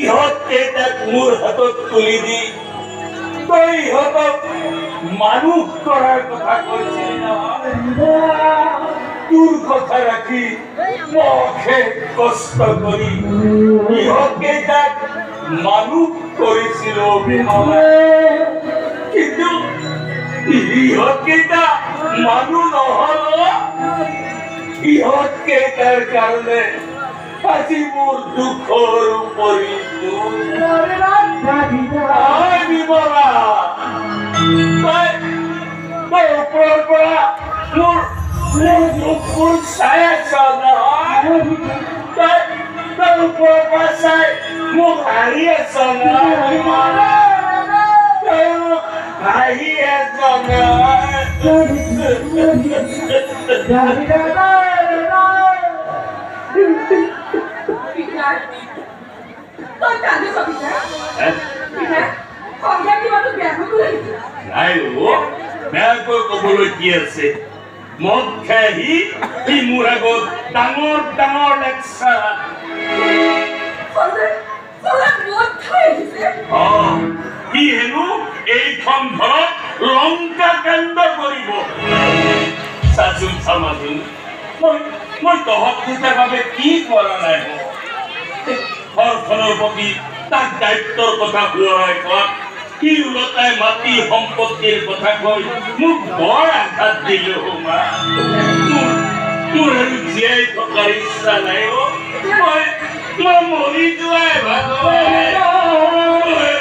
ইহঁতকেইটাক মোৰ হাতত তুলি দি তই ইহঁতক মানুহ কৰাৰ কথা কৈছিলি নহয়। তোৰ কথা ৰাখি মই কষ্ট কৰি ইহঁতকেইটাক মানুহ কৰিছিলো কিন্তু ইহঁতকেইটা মানুহ নহল। ইহঁতকেইটাৰ কাৰণে আজি মোৰ দুখৰ উপৰি বিমলা তই ওপৰৰ পৰা মোৰ দুখবোৰ চাই আছ নহয়। তই ওপৰৰ পৰা চাই মোক হাঁহি আছ নহয়। তই মোক হাঁহি আছ নহয়। বেয়াকৈ কবলৈ কি আছে? মদ খাই সি মোৰ আগত ডাঙৰ ডাঙৰ লেকচাৰ সি হেনো এইখন ঘৰত লংকা কাণ্ড কৰিব। চাচোন চামাচোন মই তহঁতৰ বাবে কি কৰা নাই। ঘৰখনৰ প্ৰতি তাক দায়িত্বৰ কথা শুৱাই কোৱা কি ওলটাই মাটি সম্পত্তিৰ কথা কৈ মোক বৰ আঘাত দিলে। মোৰ আৰু জীয়াই থকাৰ ইচ্ছা নাই। মই মৰি যোৱাই ভাল।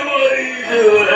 মৰি যোৱাই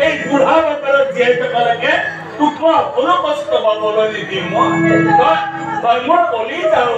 এই বুঢ়া বতৰত জীয়াই থকা লাগে তোক মই অকণো কষ্ট পাবলৈ নিদিম। তই মোৰ কলি যাও।